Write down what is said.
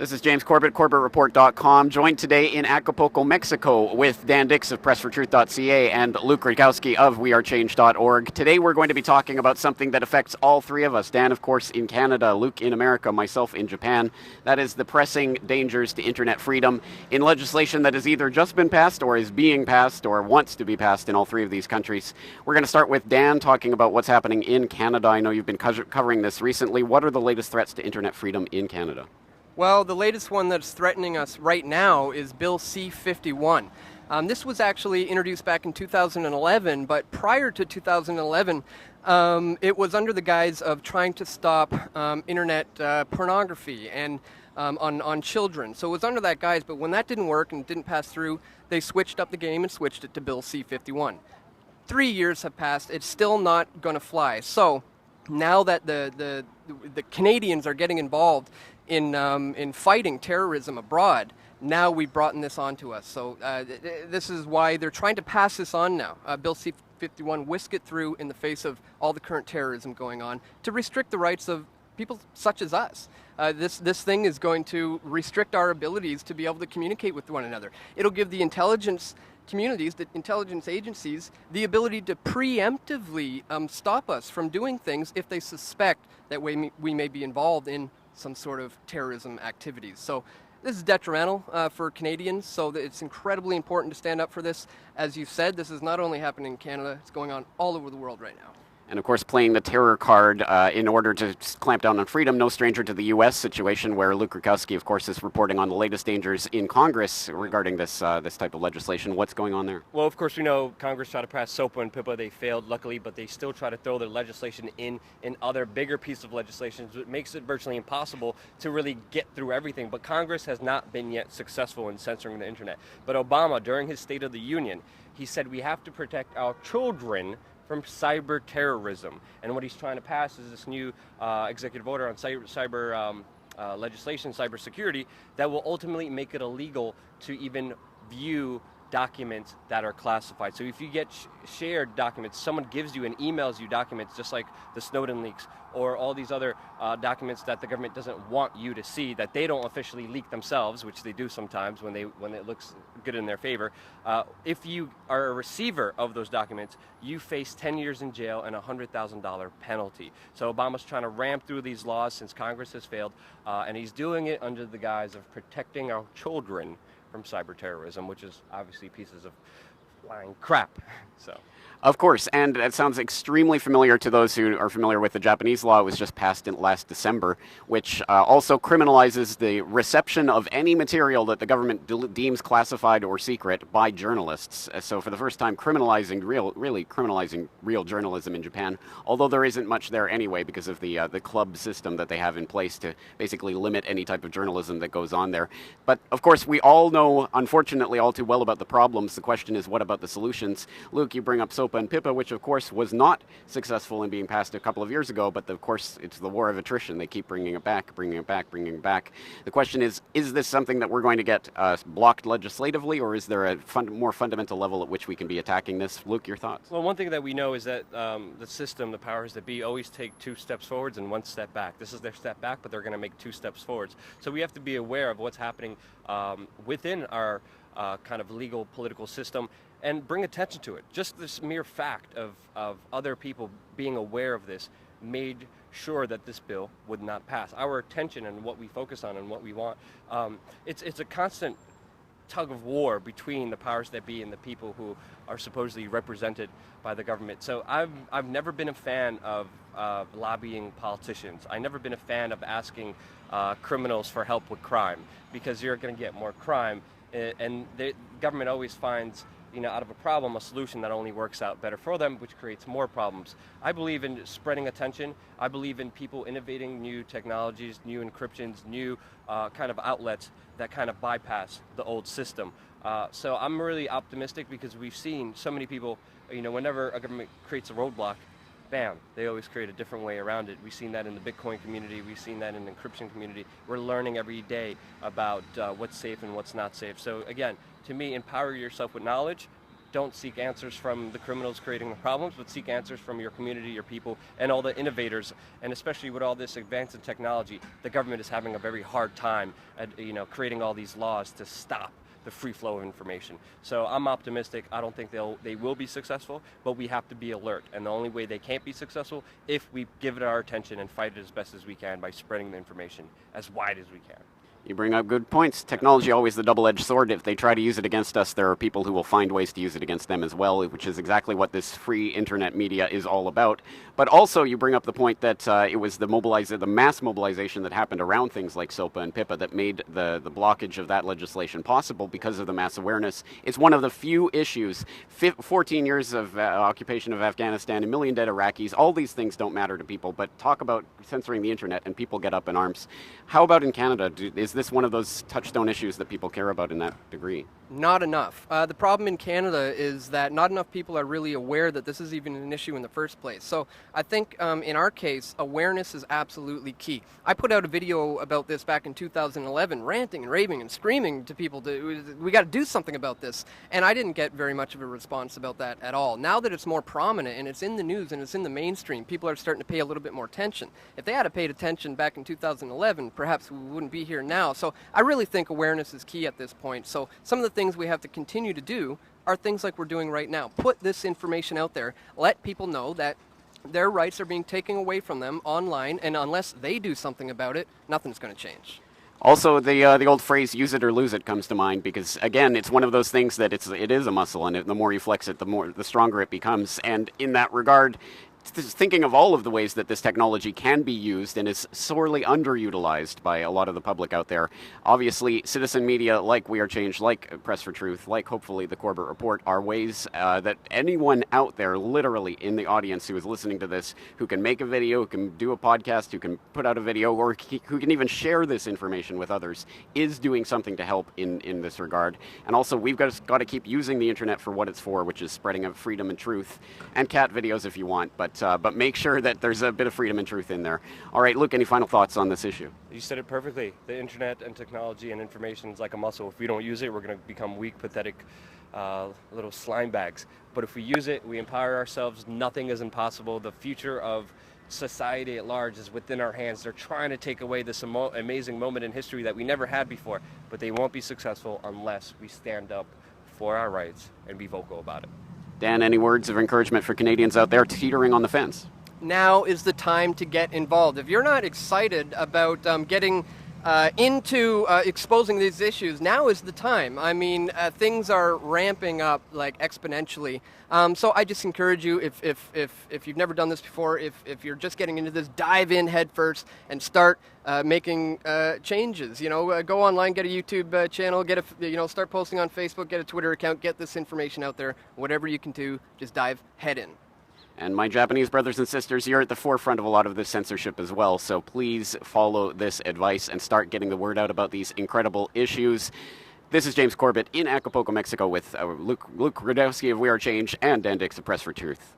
This is James Corbett, CorbettReport.com, joined today in Acapulco, Mexico with Dan Dix of PressForTruth.ca and Luke Rudkowski of WeAreChange.org. Today we're going to be talking about something that affects all three of us. Dan, of course, in Canada, Luke in America, myself in Japan. That is the pressing dangers to internet freedom in legislation that has either just been passed or is being passed or wants to be passed in all three of these countries. We're going to start with Dan talking about what's happening in Canada. I know you've been covering this recently. What are the latest threats to internet freedom in Canada? Well, the latest one that's threatening us right now is Bill C-51. This was actually introduced back in 2011, but prior to 2011, it was under the guise of trying to stop internet pornography and on children. So it was under that guise, but when that didn't work and didn't pass through, they switched up the game and switched it to Bill C-51. 3 years have passed. It's still not going to fly. So now that the Canadians are getting involved in fighting terrorism abroad, now we've brought this onto us. So this is why they're trying to pass this on now. Bill C-51, whisk it through in the face of all the current terrorism going on to restrict the rights of people such as us. This thing is going to restrict our abilities to be able to communicate with one another. It'll give the intelligence communities, the intelligence agencies, the ability to preemptively stop us from doing things if they suspect that we may be involved in some sort of terrorism activities. So this is detrimental for Canadians, so it's incredibly important to stand up for this. As you said, this is not only happening in Canada, it's going on all over the world right now. And of course, playing the terror card in order to clamp down on freedom, no stranger to the U.S. situation, where Luke Rudkowski, of course, is reporting on the latest dangers in Congress regarding this type of legislation. What's going on there? Well, of course, we know Congress tried to pass SOPA and PIPA. They failed, luckily, but they still try to throw their legislation in other bigger pieces of legislation, which makes it virtually impossible to really get through everything. But Congress has not been yet successful in censoring the internet. But Obama, during his State of the Union, he said we have to protect our children from cyber terrorism. And what he's trying to pass is this new executive order on cyber legislation, cyber security, that will ultimately make it illegal to even view documents that are classified. So if you get shared documents, someone gives you and emails you documents just like the Snowden leaks or all these other documents that the government doesn't want you to see, that they don't officially leak themselves, which they do sometimes when it looks good in their favor. If you are a receiver of those documents, you face 10 years in jail and a $100,000 penalty. So Obama's trying to ram through these laws since Congress has failed, and he's doing it under the guise of protecting our children from cyber terrorism, which is obviously pieces of flying crap. So. Of course, and that sounds extremely familiar to those who are familiar with the Japanese law. It was just passed in last December, which also criminalizes the reception of any material that the government deems classified or secret by journalists. So for the first time, really criminalizing real journalism in Japan, although there isn't much there anyway because of the club system that they have in place to basically limit any type of journalism that goes on there. But of course, we all know, unfortunately, all too well about the problems. The question is, what about the solutions? Luke, you bring up SOPA and PIPA, which of course was not successful in being passed a couple of years ago, but of course it's the war of attrition. They keep bringing it back, bringing it back, bringing it back. The question is this something that we're going to get blocked legislatively, or is there a more fundamental level at which we can be attacking this? Luke, your thoughts? Well, one thing that we know is that the system, the powers that be, always take 2 steps forwards and 1 step back. This is their step back, but they're going to make 2 steps forwards. So we have to be aware of what's happening within our kind of legal political system and bring attention to it. Just this mere fact of other people being aware of this made sure that this bill would not pass. Our attention and what we focus on and what we want, it's a constant tug of war between the powers that be and the people who are supposedly represented by the government. So I've never been a fan of lobbying politicians. I've never been a fan of asking criminals for help with crime, because you're going to get more crime, and the government always finds, out of a problem, a solution that only works out better for them, which creates more problems. I believe in spreading attention. I believe in people innovating new technologies, new encryptions, new kind of outlets that kind of bypass the old system. So I'm really optimistic because we've seen so many people, whenever a government creates a roadblock, bam, they always create a different way around it. We've seen that in the Bitcoin community. We've seen that in the encryption community. We're learning every day about what's safe and what's not safe. So again, to me, empower yourself with knowledge, don't seek answers from the criminals creating the problems, but seek answers from your community, your people, and all the innovators. And especially with all this advance in technology, the government is having a very hard time at creating all these laws to stop the free flow of information. So I'm optimistic. I don't think they will be successful, but we have to be alert. And the only way they can't be successful if we give it our attention and fight it as best as we can by spreading the information as wide as we can. You bring up good points. Technology always the double-edged sword. If they try to use it against us, there are people who will find ways to use it against them as well, which is exactly what this free internet media is all about. But also, you bring up the point that it was the mass mobilization that happened around things like SOPA and PIPA that made the blockage of that legislation possible because of the mass awareness. It's one of the few issues. 14 years of occupation of Afghanistan, 1 million dead Iraqis, all these things don't matter to people, but talk about censoring the internet and people get up in arms. How about in Canada? Is this one of those touchstone issues that people care about in that degree? Not enough. The problem in Canada is that not enough people are really aware that this is even an issue in the first place. So I think in our case, awareness is absolutely key. I put out a video about this back in 2011, ranting and raving and screaming to people, we got to do something about this. And I didn't get very much of a response about that at all. Now that it's more prominent and it's in the news and it's in the mainstream, people are starting to pay a little bit more attention. If they had paid attention back in 2011, perhaps we wouldn't be here now. So I really think awareness is key at this point. So some of the things we have to continue to do are things like we're doing right now. Put this information out there. Let people know that their rights are being taken away from them online, and unless they do something about it, nothing's going to change. Also, the old phrase "use it or lose it" comes to mind because, again, it's one of those things that it is a muscle, and the more you flex it, the stronger it becomes. And in that regard, thinking of all of the ways that this technology can be used and is sorely underutilized by a lot of the public out there. Obviously, citizen media like WeAreChange, like Press for Truth, like hopefully the Corbett Report are ways that anyone out there, literally in the audience who is listening to this, who can make a video, who can do a podcast, who can put out a video, or who can even share this information with others, is doing something to help in this regard. And also, we've got to keep using the internet for what it's for, which is spreading of freedom and truth, and cat videos if you want, but make sure that there's a bit of freedom and truth in there. All right, Luke, any final thoughts on this issue? You said it perfectly. The internet and technology and information is like a muscle. If we don't use it, we're going to become weak, pathetic little slime bags. But if we use it, we empower ourselves, nothing is impossible. The future of society at large is within our hands. They're trying to take away this amazing moment in history that we never had before, but they won't be successful unless we stand up for our rights and be vocal about it. Dan, any words of encouragement for Canadians out there teetering on the fence? Now is the time to get involved. If you're not excited about getting into exposing these issues, now is the time. I mean, things are ramping up like exponentially. So I just encourage you, if you've never done this before, if you're just getting into this, dive in head first and start making changes. Go online, get a YouTube channel, start posting on Facebook, get a Twitter account, get this information out there. Whatever you can do, just dive head in. And my Japanese brothers and sisters, you're at the forefront of a lot of this censorship as well, so please follow this advice and start getting the word out about these incredible issues. This is James Corbett in Acapulco, Mexico with Luke Rudkowski of WeAreChange and Dan Dix of Press for Truth.